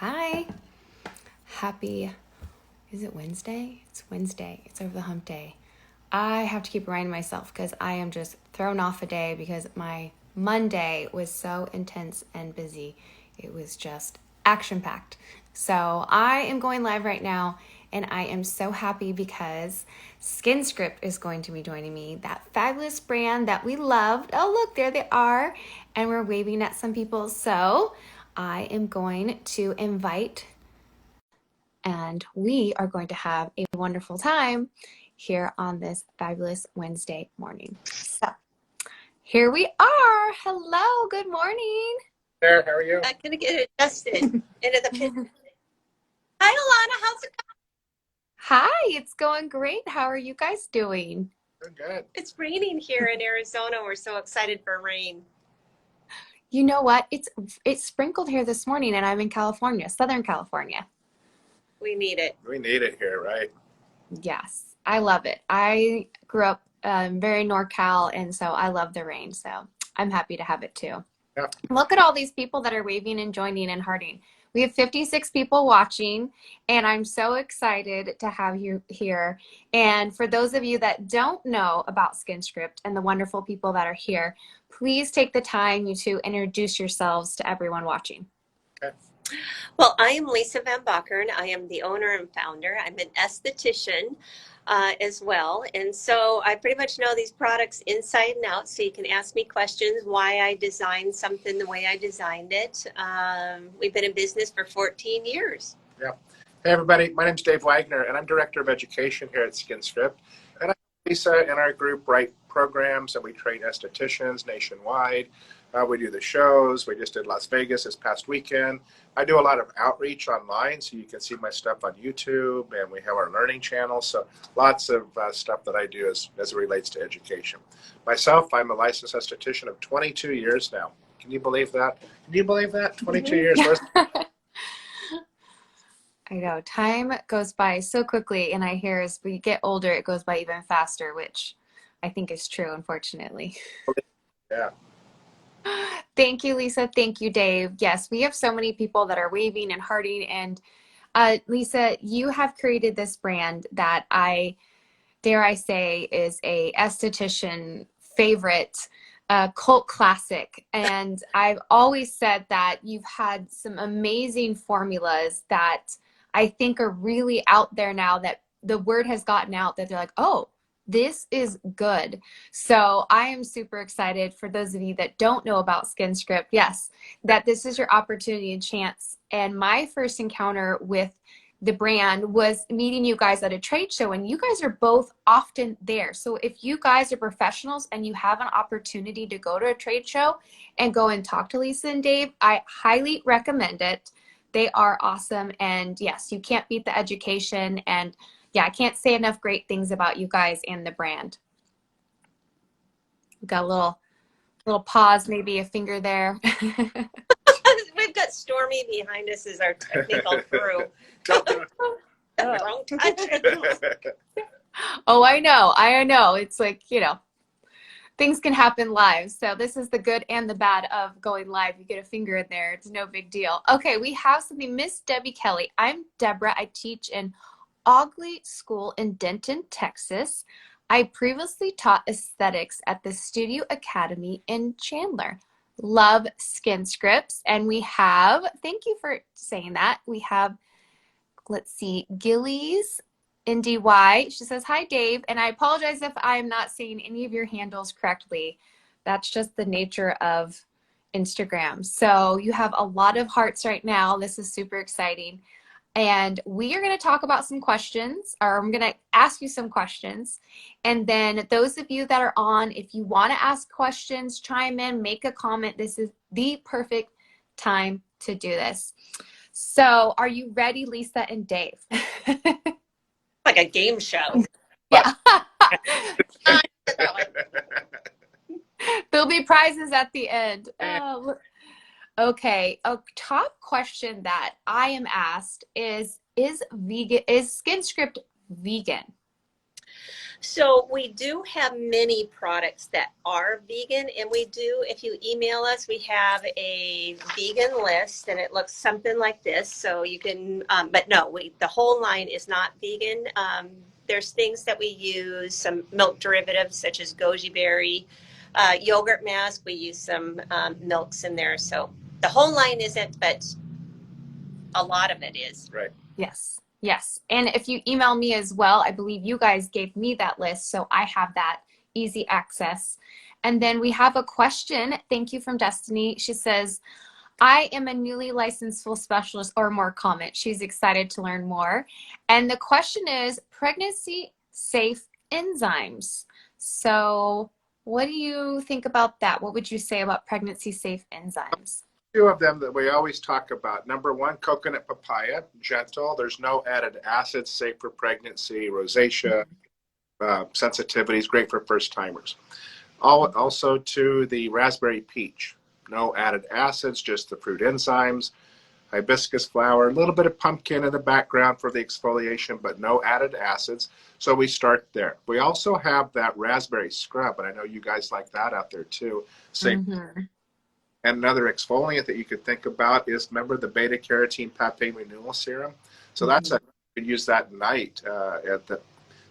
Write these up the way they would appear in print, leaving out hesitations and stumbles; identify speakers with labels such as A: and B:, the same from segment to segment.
A: Hi. Happy, is it Wednesday? It's Wednesday. It's over the hump day. I have to keep reminding myself because I am just thrown off a day because my Monday was so intense and busy. It was just action packed. So I am going live right now and I am so happy because SkinScript is going to be joining me, that fabulous brand that we loved. Oh, look, there they are. And we're waving at some people. So I am going to invite and we are going to have a wonderful time here on this fabulous Wednesday morning. So here we are. Hello, good morning.
B: There, how are you?
C: I'm gonna get adjusted into the pit. Hi, Alana. How's it going?
A: Hi, it's going great. How are you guys doing?
B: Good.
C: It's raining here in Arizona. We're so excited for rain.
A: You know what? It's sprinkled here this morning and I'm in California, Southern California.
C: We need it.
B: We need it here, right?
A: Yes, I love it. I grew up very NorCal, and so I love the rain. So I'm happy to have it too.
B: Yeah.
A: Look at all these people that are waving and joining and hearting. We have 56 people watching, and I'm so excited to have you here. And for those of you that don't know about SkinScript and the wonderful people that are here, please take the time to introduce yourselves to everyone watching.
B: Okay.
C: Well, I am Lisa Van Bakkeren. I am the owner and founder. I'm an esthetician as well. And so I pretty much know these products inside and out. So you can ask me questions why I designed something the way I designed it. We've been in business for 14 years.
B: Yeah. Hey, everybody. My name's Dave Wagner, and I'm Director of Education here at SkinScript. And Lisa and our group write programs, and we train estheticians nationwide. We do the shows. We just did Las Vegas this past weekend. I do a lot of outreach online, so you can see my stuff on YouTube, and we have our learning channel. So lots of stuff that I do as it relates to education. Myself, I'm a licensed esthetician of 22 years now. Can you believe that? Can you believe that? 22 years.
A: I know time goes by so quickly, and I hear as we get older, it goes by even faster, which I think is true, unfortunately.
B: Yeah.
A: Thank you, Lisa. Thank you, Dave. Yes, we have so many people that are waving and hearting. And Lisa, you have created this brand that dare I say, is a esthetician favorite, cult classic. And I've always said that you've had some amazing formulas that I think are really out there now, that the word has gotten out that they're like, oh, this is good. So I am super excited for those of you that don't know about SkinScript. Yes, that this is your opportunity and chance. And my first encounter with the brand was meeting you guys at a trade show, and you guys are both often there. So if you guys are professionals and you have an opportunity to go to a trade show and go and talk to Lisa and Dave, I highly recommend it. They are awesome. And yes, you can't beat the education. And yeah, I can't say enough great things about you guys and the brand. We've got a little pause, maybe a finger there.
C: We've got Stormy behind us as our technical crew.
B: Don't do
C: Don't touch it.
A: Oh, I know. It's like, things can happen live. So this is the good and the bad of going live. You get a finger in there. It's no big deal. Okay, we have something. Miss Debbie Kelly. I'm Deborah. I teach in Augley School in Denton, Texas. I previously taught aesthetics at the Studio Academy in Chandler. Love SkinScripts. And we have, thank you for saying that. We have, let's see, Gillies NDY. She says, hi, Dave. And I apologize if I'm not saying any of your handles correctly. That's just the nature of Instagram. So you have a lot of hearts right now. This is super exciting. And we are going to talk about some questions, or I'm going to ask you some questions. And then those of you that are on, if you want to ask questions, chime in, make a comment. This is the perfect time to do this. So are you ready, Lisa and Dave?
C: Like a game show.
A: Yeah. There'll be prizes at the end. Okay, a top question that I am asked is SkinScript vegan?
C: So we do have many products that are vegan, and we do, if you email us, we have a vegan list, and it looks something like this. So you can, but no, the whole line is not vegan. There's things that we use, some milk derivatives such as goji berry, yogurt mask. We use some milks in there. So the whole line isn't, but a lot of it is.
B: Right.
A: Yes. Yes. And if you email me as well, I believe you guys gave me that list, so I have that easy access. And then we have a question. Thank you from Destiny. She says, I am a newly licensed full specialist, or more comment. She's excited to learn more. And the question is pregnancy safe enzymes. So what do you think about that? What would you say about pregnancy safe enzymes?
B: Two of them that we always talk about. Number one, coconut papaya, gentle. There's no added acids, safe for pregnancy, rosacea, sensitivities, great for first timers. Also to the raspberry peach, no added acids, just the fruit enzymes. Hibiscus flower, a little bit of pumpkin in the background for the exfoliation, but no added acids. So we start there. We also have that raspberry scrub, and I know you guys like that out there too. Same. And another exfoliant that you could think about is, remember the beta carotene papain renewal serum? So that's you could use that at night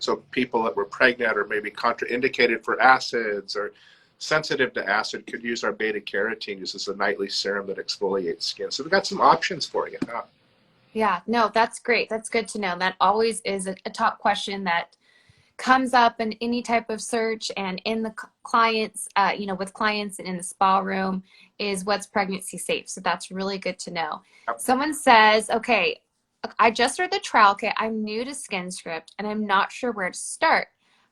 B: so people that were pregnant or maybe contraindicated for acids or sensitive to acid could use our beta carotene. This is a nightly serum that exfoliates skin. So we've got some options for you.
A: Yeah, no, that's great. That's good to know. That always is a top question that comes up in any type of search and in the clients, with clients and in the spa room, is what's pregnancy safe. So that's really good to know. Someone says, okay, I just read the trial kit. I'm new to SkinScript and I'm not sure where to start.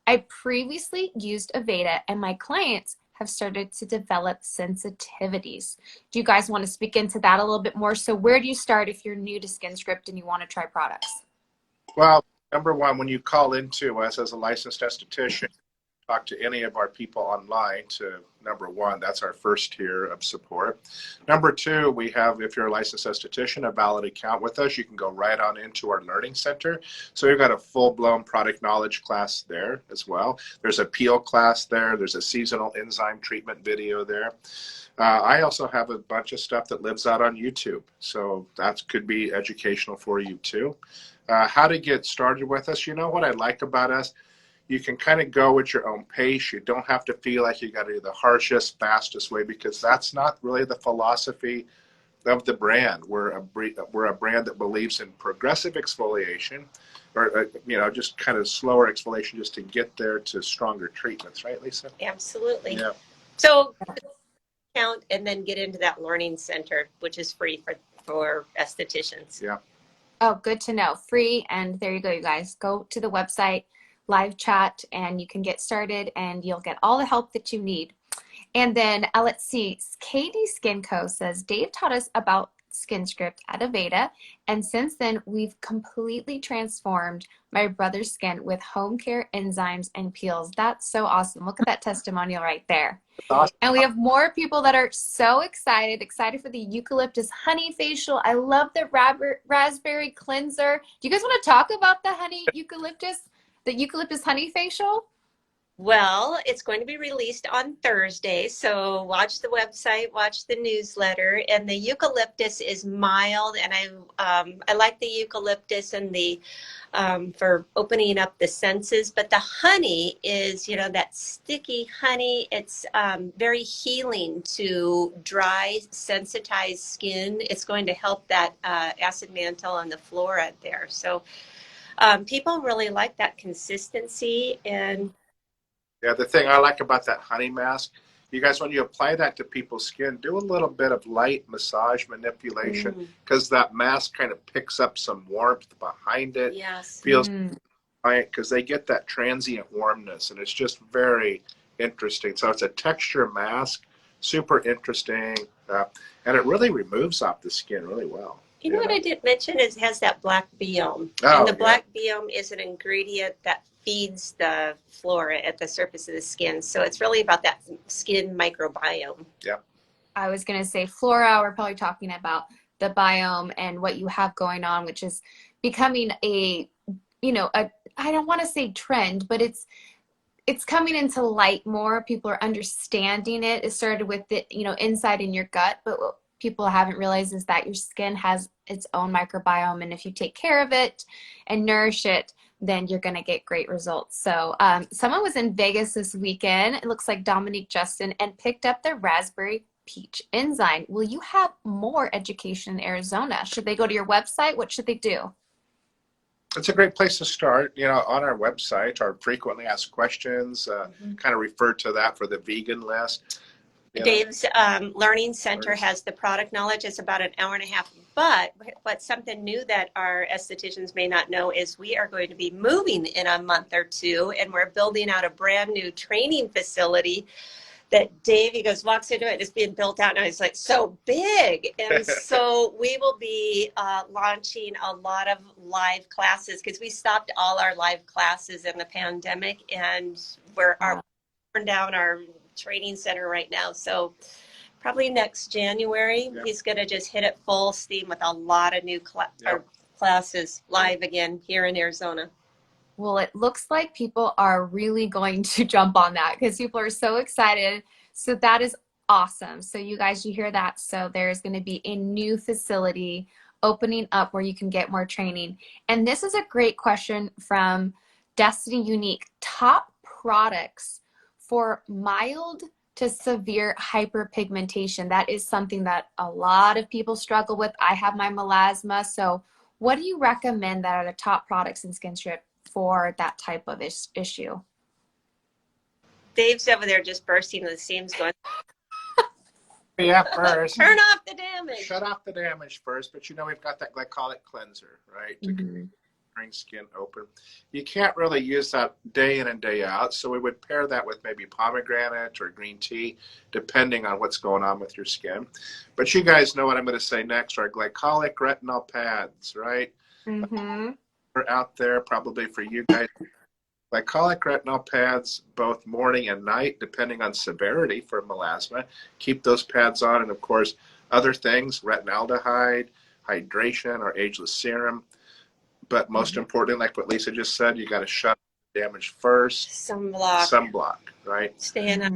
A: I previously used Aveda and my clients have started to develop sensitivities. Do you guys want to speak into that a little bit more? So where do you start if you're new to SkinScript and you want to try products?
B: Well, number one, when you call into us as a licensed esthetician, talk to any of our people online to, number one, that's our first tier of support. Number two, we have, if you're a licensed esthetician, a valid account with us, you can go right on into our learning center. So we've got a full-blown product knowledge class there as well. There's a peel class there. There's a seasonal enzyme treatment video there. I also have a bunch of stuff that lives out on YouTube. So that could be educational for you too. How to get started with us. You know what I like about us? You can kind of go at your own pace. You don't have to feel like you got to do the harshest, fastest way, because that's not really the philosophy of the brand. We're a brand that believes in progressive exfoliation, or just kind of slower exfoliation, just to get there to stronger treatments. Right, Lisa?
C: Absolutely.
B: Yeah.
C: So count and then get into that learning center, which is free for estheticians.
B: Yeah.
A: Oh, good to know. Free. And there you go, you guys. Go to the website, live chat, and you can get started and you'll get all the help that you need. And then let's see, Katie Skin Co. says, Dave taught us about SkinScript at Aveda, and since then we've completely transformed my brother's skin with home care enzymes and peels. That's so awesome. Look at that testimonial right there.
B: Awesome.
A: And we have more people that are so excited for the Eucalyptus honey facial. I love the raspberry cleanser. Do you guys want to talk about the Eucalyptus honey facial?
C: Well, it's going to be released on Thursday, so watch the website, watch the newsletter. And the eucalyptus is mild, and I like the eucalyptus and the for opening up the senses. But the honey is, that sticky honey. It's very healing to dry, sensitized skin. It's going to help that acid mantle on the flora there. So people really like that consistency. And
B: yeah, the thing I like about that honey mask, you guys, when you apply that to people's skin, do a little bit of light massage manipulation, because that mask kind of picks up some warmth behind it.
C: Yes.
B: Feels because they get that transient warmness, and it's just very interesting. So it's a texture mask, super interesting, and it really removes off the skin really well.
C: You know what I did mention is it has that black biome.
B: Oh,
C: and the black biome is an ingredient that feeds the flora at the surface of the skin. So it's really about that skin microbiome.
B: Yeah.
A: I was going to say flora. We're probably talking about the biome and what you have going on, which is becoming a I don't want to say trend, but it's coming into light more. People are understanding it. It started with the, inside in your gut, but what people haven't realized is that your skin has its own microbiome, and if you take care of it and nourish it, then you're going to get great results. So someone was in Vegas this weekend, it looks like Dominique Justin, and picked up their raspberry peach enzyme. Will you have more education in Arizona? Should they go to your website? What should they do?
B: It's a great place to start. On our website, our frequently asked questions, kind of refer to that for the vegan list.
C: Dave's Learning Center has the product knowledge. It's about an hour and a half. But something new that our estheticians may not know is we are going to be moving in a month or two, and we're building out a brand new training facility that Dave, he goes, walks into it, it's being built out now. He's like, so big. And so we will be launching a lot of live classes, because we stopped all our live classes in the pandemic, and we're torn down our training center right now. So probably next January, he's going to just hit it full steam with a lot of new classes live again here in Arizona.
A: Well, it looks like people are really going to jump on that because people are so excited. So that is awesome. So you guys, you hear that? So there's going to be a new facility opening up where you can get more training. And this is a great question from Destiny Unique. Top products for mild to severe hyperpigmentation. That is something that a lot of people struggle with. I have my melasma. So what do you recommend that are the top products in Skin Strip for that type of issue?
C: Dave's over there just bursting the seams going,
B: Yeah, first.
C: Turn off the damage.
B: Shut off the damage first. But we've got that glycolic cleanser, right? To bring skin open. You can't really use that day in and day out. So we would pair that with maybe pomegranate or green tea, depending on what's going on with your skin. But you guys know what I'm going to say next, our glycolic retinol pads, right? Are out there probably for you guys. Glycolic retinol pads, both morning and night, depending on severity for melasma. Keep those pads on, and of course, other things, retinaldehyde, hydration, or ageless serum. But most importantly, like what Lisa just said, you got to shut the damage first. Sunblock, right?
C: Staying up.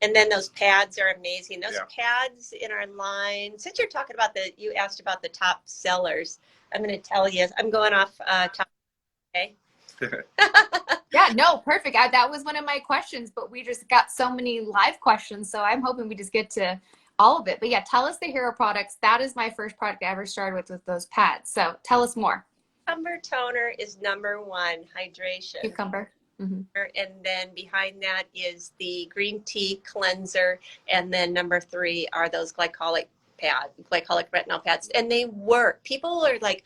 C: And then those pads are amazing. Those pads in our line, since you're talking about you asked about the top sellers, I'm going to tell you, I'm going off top, okay?
A: Yeah, no, perfect. That was one of my questions, but we just got so many live questions, so I'm hoping we just get to all of it. But yeah, tell us the hero products. That is my first product I ever started with those pads. So tell us more.
C: Cucumber toner is number one, hydration.
A: Cucumber.
C: And then behind that is the green tea cleanser, and then number three are those glycolic retinol pads, and they work. People are like,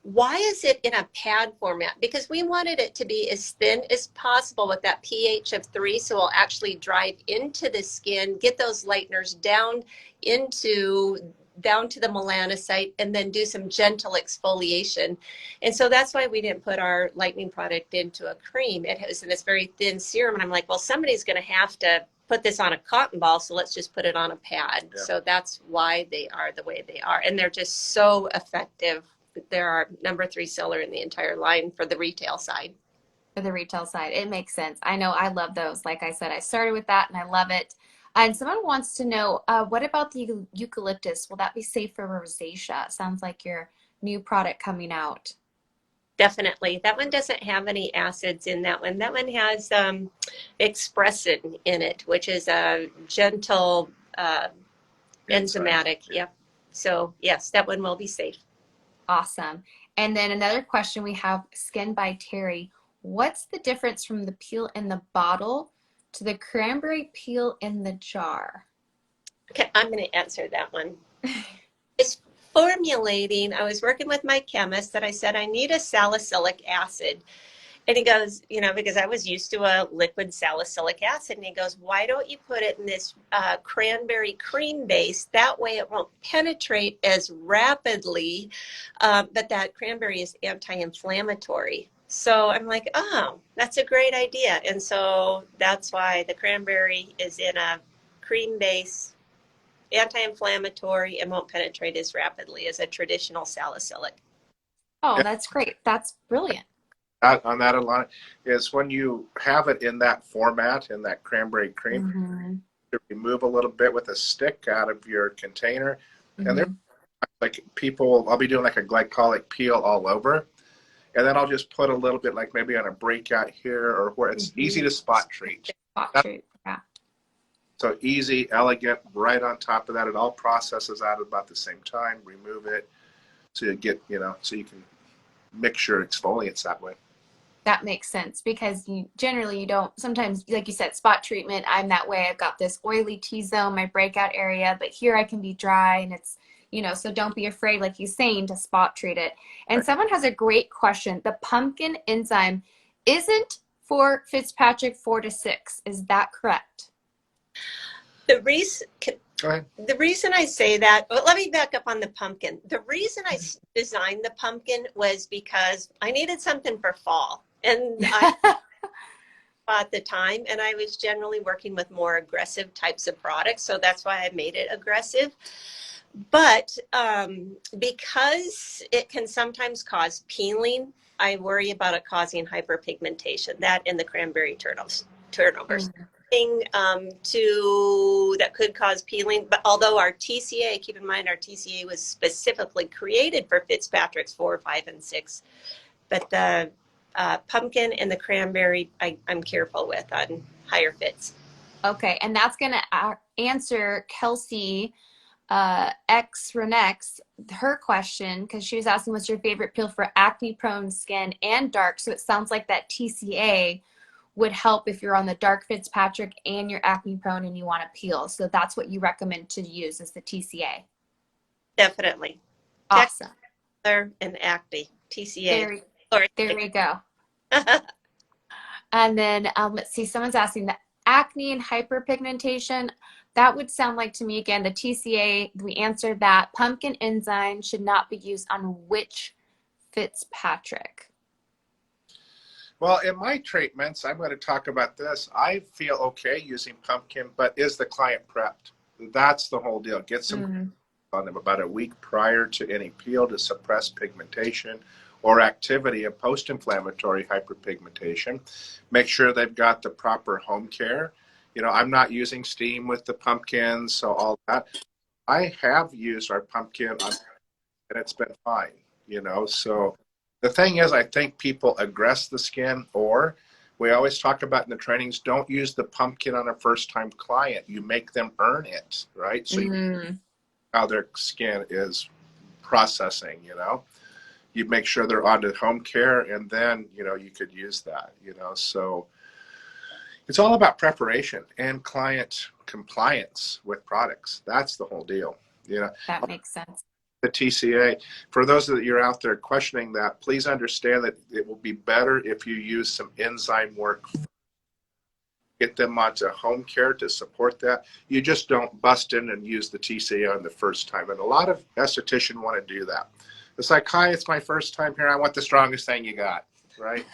C: why is it in a pad format? Because we wanted it to be as thin as possible with that pH of 3, so it'll actually drive into the skin, get those lighteners down to the melanocyte, and then do some gentle exfoliation. And so that's why we didn't put our lightening product into a cream. It has this very thin serum, and I'm like, well, somebody's going to have to put this on a cotton ball, so let's just put it on a pad. So that's why they are the way they are, and they're just so effective. They're our number 3 seller in the entire line for the retail side.
A: For the retail side, it makes sense. I know, I love those. Like I said, I started with that and I love it. And someone wants to know, what about the eucalyptus? Will that be safe for rosacea? Sounds like your new product coming out.
C: Definitely. That one doesn't have any acids in that one. That one has expressin in it, which is a gentle enzymatic. Yep. So yes, that one will be safe.
A: Awesome. And then another question we have, Skin by Terry. What's the difference from the peel in the bottle to the cranberry peel in the jar?
C: Okay, I'm going to answer that one. It's formulating. I was working with my chemist that I said, I need a salicylic acid. And he goes, because I was used to a liquid salicylic acid. And he goes, why don't you put it in this cranberry cream base? That way it won't penetrate as rapidly. But that cranberry is anti-inflammatory. So I'm like, oh, that's a great idea. And so that's why the cranberry is in a cream base, anti-inflammatory, and won't penetrate as rapidly as a traditional salicylic.
A: Oh, that's great. That's brilliant.
B: on that, Alana, is when you have it in that format, in that cranberry cream,
A: Mm-hmm.
B: to remove a little bit with a stick out of your container. And there's
A: Mm-hmm.
B: like people, I'll be doing like a glycolic peel all over. And then I'll just put a little bit like maybe on a breakout here or where it's easy to spot treat.
A: Spot
B: That's
A: treat. Yeah.
B: so easy, elegant, right on top of that. It all processes out at about the same time. Remove it so you get, so you can mix your exfoliants that way.
A: That makes sense because you don't sometimes, like you said, spot treatment. I'm that way. I've got this oily T-zone, my breakout area, but here I can be dry and it's, so don't be afraid, like you're saying, to spot treat it. And
B: Right.
A: someone has a great question. The pumpkin enzyme isn't for Fitzpatrick 4 to 6. Is that correct?
C: The reason,
B: Go ahead.
C: the reason I say that, well, let me back up on the pumpkin. The reason I designed the pumpkin was because I needed something for fall. And I at the time, and I was generally working with more aggressive types of products. So that's why I made it aggressive. But because it can sometimes cause peeling, I worry about it causing hyperpigmentation, that and the cranberry turnovers. Thing that could cause peeling. But although our TCA, keep in mind, our TCA was specifically created for Fitzpatrick's 4, 5, and 6. But the pumpkin and the cranberry, I'm careful with on higher fits.
A: Okay, and that's going to answer Kelsey X Renex her question, because she was asking what's your favorite peel for acne prone skin and dark. So it sounds like that TCA would help if you're on the dark Fitzpatrick and you're acne prone and you want to peel. So that's what you recommend to use is the TCA.
C: Definitely.
A: Awesome.
C: And acne, TCA.
A: There we go. And then let's see, someone's asking the acne and hyperpigmentation. That would sound like to me, again, the TCA, we answered that. Pumpkin enzyme should not be used on which Fitzpatrick?
B: Well, in my treatments, I'm going to talk about this. I feel okay using pumpkin, but is the client prepped? That's the whole deal. Get some on them about a week prior to any peel to suppress pigmentation or activity of post-inflammatory hyperpigmentation. Make sure they've got the proper home care. I'm not using steam with the pumpkins, so all that. I have used our pumpkin and it's been fine, so the thing is, I think people aggress the skin, or we always talk about in the trainings, don't use the pumpkin on a first-time client. You make them earn it, right? So how their skin is processing, you make sure they're on to home care, and then, you could use that, so it's all about preparation and client compliance with products. That's the whole deal,
A: That makes sense.
B: The TCA, for those that you're out there questioning that, please understand that it will be better if you use some enzyme work. Get them onto home care to support that. You just don't bust in and use the TCA on the first time. And a lot of estheticians want to do that. It's like, hi, it's my first time here. I want the strongest thing you got, right?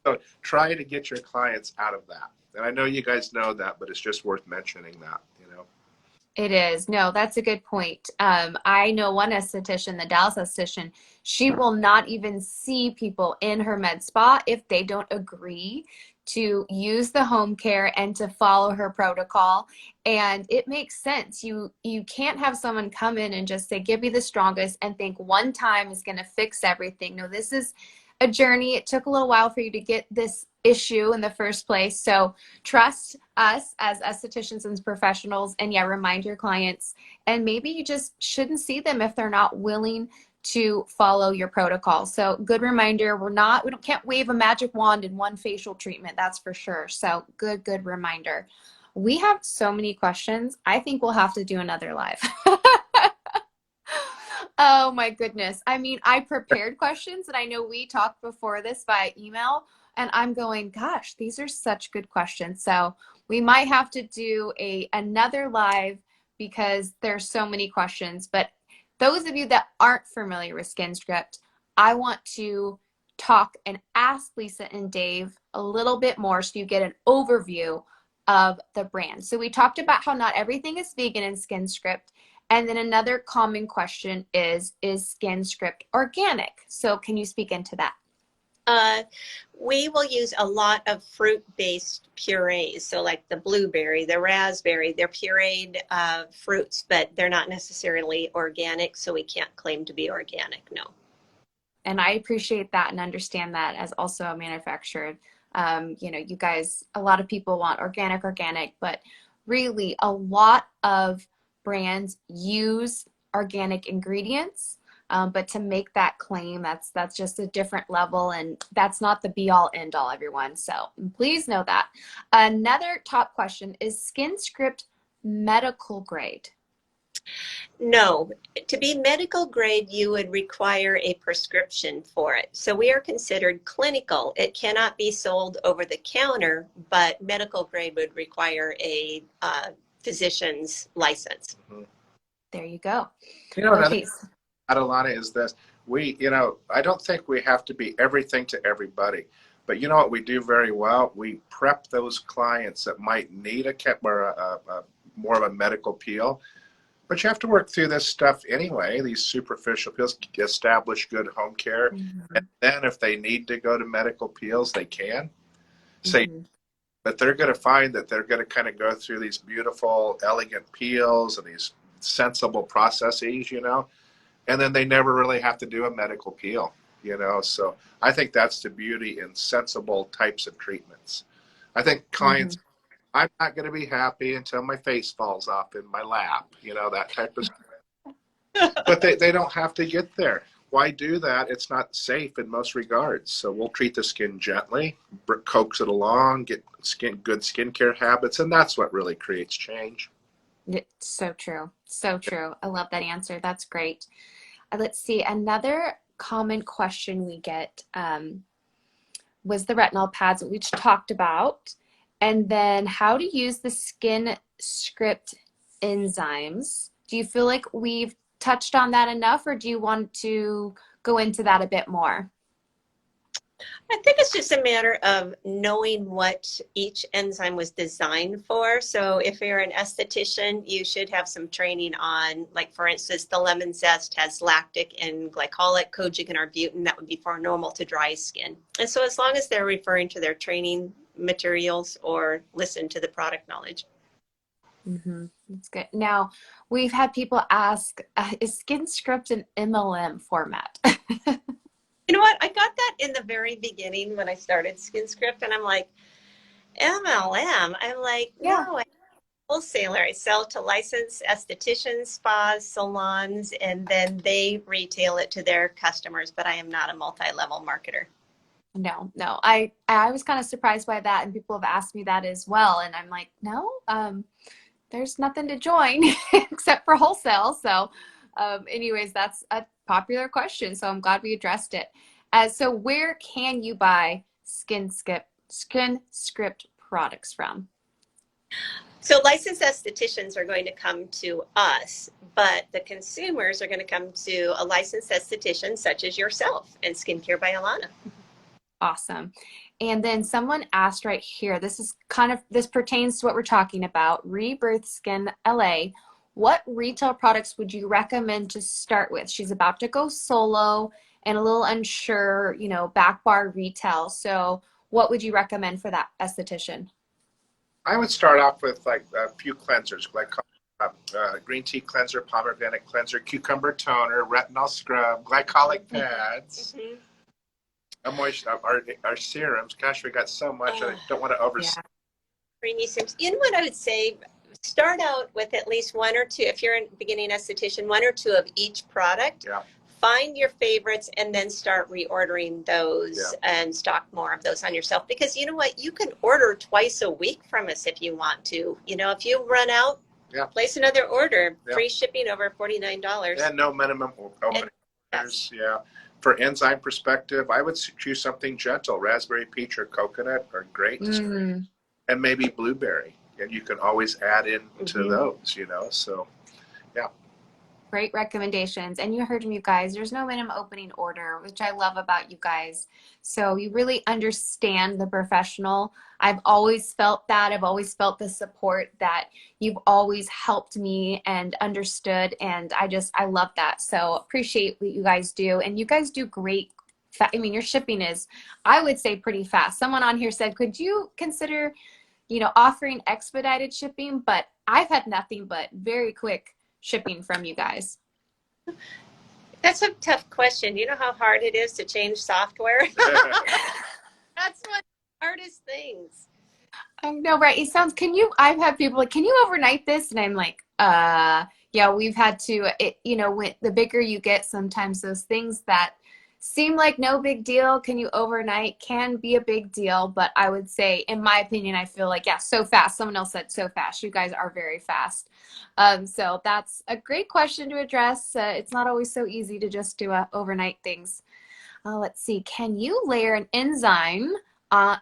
B: So try to get your clients out of that. And I know you guys know that, but it's just worth mentioning that,
A: It is. No, that's a good point. I know one esthetician, the Dallas esthetician, she will not even see people in her med spa if they don't agree to use the home care and to follow her protocol. And it makes sense. You can't have someone come in and just say, give me the strongest and think one time is going to fix everything. No, this is a journey. It took a little while for you to get this issue in the first place. So trust us as estheticians and professionals, and remind your clients. And maybe you just shouldn't see them if they're not willing to follow your protocol. So good reminder, we can't wave a magic wand in one facial treatment, that's for sure. So good reminder. We have so many questions. I think we'll have to do another live. Oh my goodness. I mean, I prepared questions and I know we talked before this via email and I'm going, gosh, these are such good questions. So we might have to do another live because there's so many questions. But those of you that aren't familiar with SkinScript, I want to talk and ask Lisa and Dave a little bit more so you get an overview of the brand. So we talked about how not everything is vegan in SkinScript. And then another common question is SkinScript organic? So can you speak into that?
C: Uh, we will use a lot of fruit-based purees. So like the blueberry, the raspberry, they're pureed fruits, but they're not necessarily organic, so we can't claim to be organic, no.
A: And I appreciate that and understand that as also a manufacturer. You know, you guys, a lot of people want organic, but really a lot of brands use organic ingredients. But to make that claim, that's just a different level, and that's not the be all end all, everyone. So please know that. Another top question is Skin Script medical grade?
C: No, to be medical grade, you would require a prescription for it. So we are considered clinical. It cannot be sold over the counter, but medical grade would require a physician's license.
B: Mhm.
A: There you go.
B: You know, another
A: Okay.
B: Alana is this. You know, I don't think we have to be everything to everybody. But you know what we do very well? We prep those clients that might need a more of a medical peel. But you have to work through this stuff anyway, these superficial peels, establish good home care. And
A: Mhm.
B: then if they need to go to medical peels, they can. Say,
A: Mhm.
B: but they're going to find that they're going to kind of go through these beautiful, elegant peels and these sensible processes, you know, and then they never really have to do a medical peel, you know. So I think that's the beauty in sensible types of treatments. I think clients,
A: Mhm.
B: I'm not going to be happy until my face falls off in my lap, you know, that type of stuff. But they don't have to get there. Why do that? It's not safe in most regards. So we'll treat the skin gently, coax it along, get good skincare habits, and that's what really creates change.
A: It's so true. So true. I love that answer. That's great. Let's see. Another common question we get was the retinol pads, which we talked about, and then how to use the Skin Script enzymes. Do you feel like we've touched on that enough, or do you want to go into that a bit more?
C: I think it's just a matter of knowing what each enzyme was designed for. So if you're an esthetician, you should have some training on, like for instance, the lemon zest has lactic and glycolic, kojic and arbutin. That would be for normal to dry skin. And so as long as they're referring to their training materials or listen to the product knowledge.
A: Mm-hmm. That's good. Now, we've had people ask, is Skin Script an MLM format?
C: You know what? I got that in the very beginning when I started SkinScript, and I'm like, MLM? I'm like,
A: Yeah.
C: no, I'm a wholesaler. I sell to licensed estheticians, spas, salons, and then they retail it to their customers, but I am not a multi-level marketer.
A: No. I was kind of surprised by that, and people have asked me that as well, and I'm like, no, there's nothing to join except for wholesale. So, anyways, that's a popular question, so I'm glad we addressed it. So where can you buy Skin Script products from?
C: So licensed estheticians are going to come to us, but the consumers are going to come to a licensed esthetician such as yourself and Skincare by Alana.
A: Awesome. And then someone asked right here, this pertains to what we're talking about, Rebirth Skin LA. What retail products would you recommend to start with? She's about to go solo and a little unsure, you know, back bar retail. So what would you recommend for that esthetician?
B: I would start off with like a few cleansers, like green tea cleanser, pomegranate cleanser, cucumber toner, retinol scrub, glycolic pads,
C: Mhm.
B: a moisture, our serums. Gosh, we got so much. I don't want to
A: Yeah.
B: oversell.
C: Creamy Sims. You know what I would say? Start out with at least one or two, if you're a beginning esthetician, one or two of each product.
B: Yeah.
C: Find your favorites and then start reordering those
B: Yeah.
C: and stock more of those on yourself. Because you know what? You can order twice a week from us if you want to. You know, if you run out,
B: Yeah.
C: place another order.
B: Yeah.
C: Free shipping over $49.
B: And no minimum opening orders. Yeah. For enzyme perspective, I would choose something gentle. Raspberry, peach, or coconut are great.
A: Mm.
B: And maybe blueberry. And you can always add in to those, you know. So, yeah.
A: Great recommendations. And you heard from you guys, there's no minimum opening order, which I love about you guys. So you really understand the professional. I've always felt that. I've always felt the support that you've always helped me and understood. And I love that. So appreciate what you guys do. And you guys do great I mean, your shipping is, I would say, pretty fast. Someone on here said, could you consider, offering expedited shipping? But I've had nothing but very quick shipping from you guys.
C: That's a tough question. You know how hard it is to change software? That's one of the hardest things.
A: I know, right? It sounds, I've had people like, can you overnight this? And I'm like, yeah, we've had to, when the bigger you get, sometimes those things that seem like no big deal, can you overnight, can be a big deal. But I would say, in my opinion, I feel like, yeah, so fast. Someone else said so fast. You guys are very fast. So that's a great question to address. It's not always so easy to just do overnight things. Let's see. Can you layer an enzyme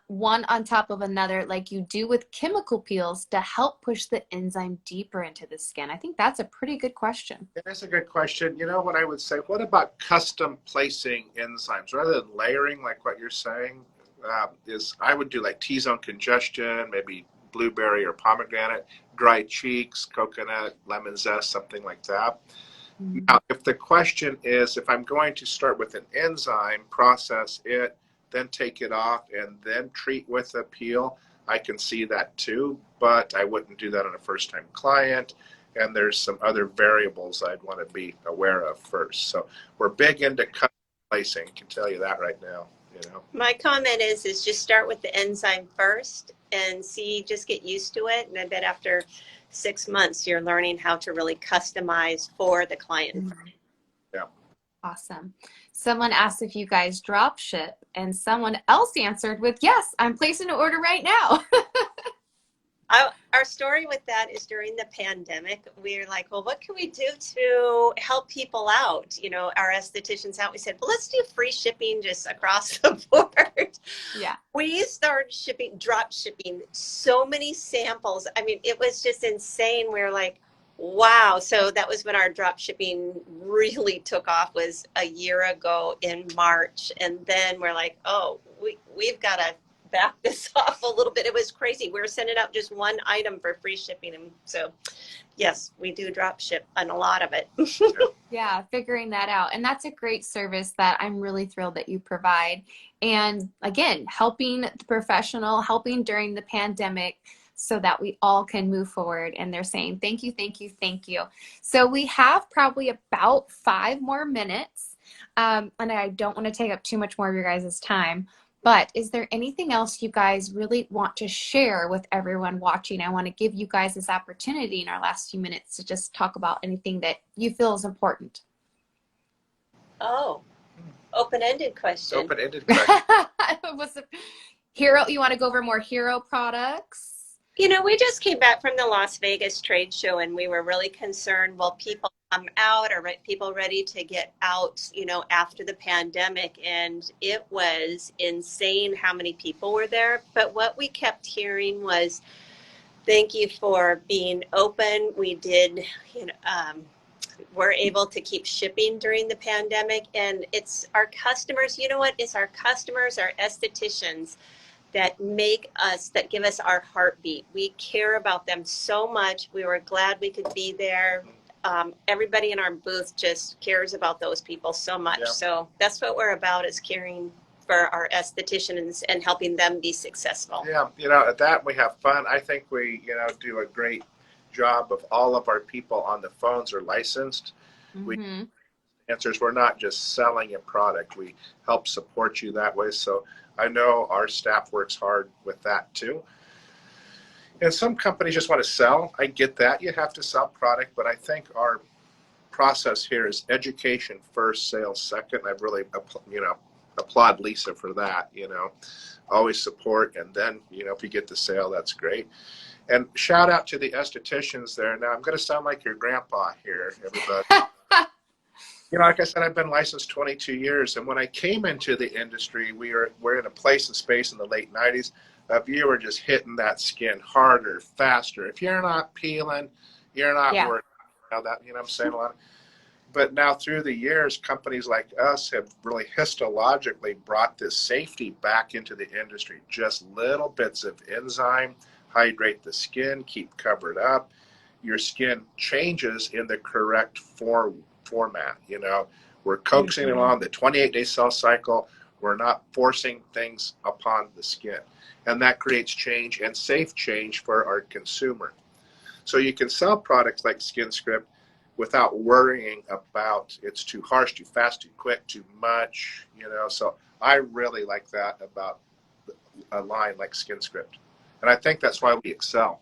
A: one on top of another like you do with chemical peels to help push the enzyme deeper into the skin? I think that's a pretty good question.
B: It is a good question. You know what I would say? What about custom placing enzymes rather than layering, like what you're saying? Is I would do like T-zone congestion, maybe blueberry or pomegranate, dry cheeks, coconut, lemon zest, something like that. Now, if the question is, if I'm going to start with an enzyme, process it, then take it off, and then treat with a peel, I can see that too, but I wouldn't do that on a first-time client, and there's some other variables I'd want to be aware of first. So we're big into custom placing, I can tell you that right now.
C: My comment is just start with the enzyme first and just get used to it. And I bet after 6 months, you're learning how to really customize for the client.
B: Yeah.
A: Awesome. Someone asked if you guys drop ship, and someone else answered with, yes, I'm placing an order right now.
C: Our story with that is during the pandemic, we were like, well, what can we do to help people out? Our estheticians out. We said, well, let's do free shipping just across the board.
A: Yeah.
C: We started drop shipping so many samples. I mean, it was just insane. We were like, wow. So that was when our drop shipping really took off, was a year ago in March. And then we're like, oh, we've got to back this off a little bit. It was crazy. We were sending out just one item for free shipping. And so, yes, we do drop ship on a lot of it.
A: Yeah, figuring that out. And that's a great service that I'm really thrilled that you provide. And again, helping the professional, helping during the pandemic so that we all can move forward. And they're saying, thank you, thank you, thank you. So we have probably about 5 more minutes. And I don't want to take up too much more of your guys' time. But is there anything else you guys really want to share with everyone watching? I want to give you guys this opportunity in our last few minutes to just talk about anything that you feel is important.
C: Oh, open-ended question.
B: Open-ended question.
A: Hero, you want to go over more hero products?
C: We just came back from the Las Vegas trade show, and we were really concerned, will people come out? Are people ready to get out, after the pandemic? And it was insane how many people were there. But what we kept hearing was, thank you for being open. We did, we're able to keep shipping during the pandemic. And it's our customers, it's our customers, our estheticians, that give us our heartbeat. We care about them so much. We were glad we could be there. Everybody in our booth just cares about those people so much. Yeah. So that's what we're about, is caring for our estheticians and helping them be successful.
B: Yeah, at that we have fun. I think we, do a great job of all of our people on the phones are licensed.
A: Mm-hmm.
B: We're not just selling a product. We help support you that way. So I know our staff works hard with that too. And some companies just want to sell. I get that. You have to sell product, but I think our process here is education first, sales second. I really, applaud Lisa for that, always support. And then, if you get the sale, that's great. And shout out to the estheticians there. Now, I'm going to sound like your grandpa here, everybody. Like I said, I've been licensed 22 years. And when I came into the industry, we're in a place and space in the late 90s of you were just hitting that skin harder, faster. If you're not peeling, you're not working. What I'm saying, Alana? But now through the years, companies like us have really histologically brought this safety back into the industry. Just little bits of enzyme, hydrate the skin, keep covered up. Your skin changes in the correct format. We're coaxing along the 28-day cell cycle. We're not forcing things upon the skin. And that creates change and safe change for our consumer. So you can sell products like SkinScript without worrying about it's too harsh, too fast, too quick, too much, you know. So I really like that about a line like SkinScript. And I think that's why we excel.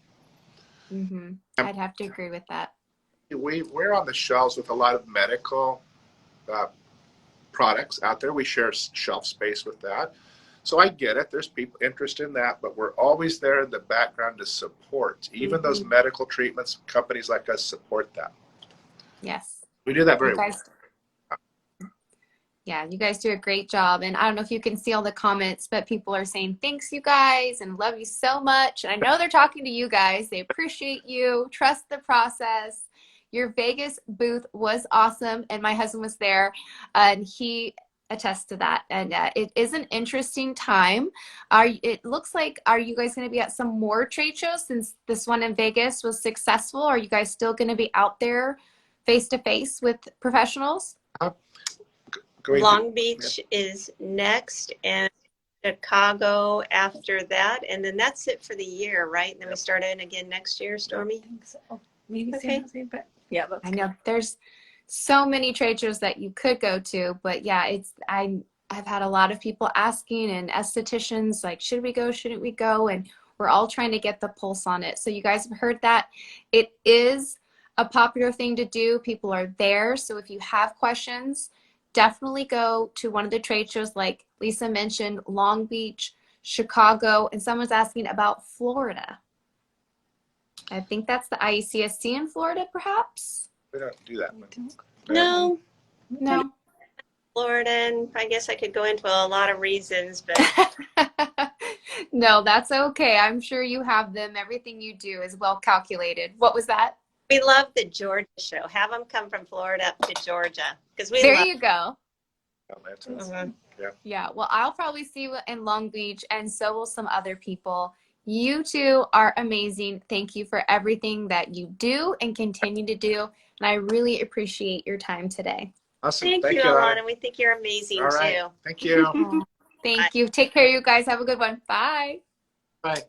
A: I'd have to agree with that.
B: We're on the shelves with a lot of medical products out there. We share shelf space with that. So I get it. There's people interested in that, but we're always there in the background to support. Even those medical treatments, companies like us support that.
A: Yes.
B: We do that very well.
A: Yeah, you guys do a great job. And I don't know if you can see all the comments, but people are saying, thanks, you guys, and love you so much. And I know they're talking to you guys. They appreciate you. Trust the process. Your Vegas booth was awesome. And my husband was there, and he attests to that. And it is an interesting time. It looks like, are you guys going to be at some more trade shows since this one in Vegas was successful? Are you guys still going to be out there face-to-face with professionals?
C: Long Beach is next, and Chicago after that, and then that's it for the year, right? And then we start in again next year, Stormy?
D: I think so. Maybe
C: Okay.
D: San Jose, but yeah, that's
A: I know there's so many trade shows that you could go to, but yeah, I've had a lot of people asking, and estheticians like, should we go, shouldn't we go? And we're all trying to get the pulse on it. So you guys have heard that. It is a popular thing to do. People are there. So if you have questions, definitely go to one of the trade shows like Lisa mentioned, Long Beach, Chicago, and someone's asking about Florida. I think that's the IECSC in Florida, perhaps?
B: We don't do that.
C: No,
A: No.
C: Florida, and I guess I could go into a lot of reasons, but
A: No, that's okay. I'm sure you have them. Everything you do is well calculated. What was that?
C: we love the Georgia show. Have them come from Florida up to Georgia, because we
A: There
C: love
A: you go.
C: Mhm.
A: Yeah, well, I'll probably see you in Long Beach, and so will some other people. You two are amazing. Thank you for everything that you do and continue to do. And I really appreciate your time today.
B: Awesome.
C: Thank you, Alana. We think you're amazing
B: All right.
C: too.
B: Thank you.
A: Thank you. Take care, you guys. Have a good one. Bye.
B: Bye.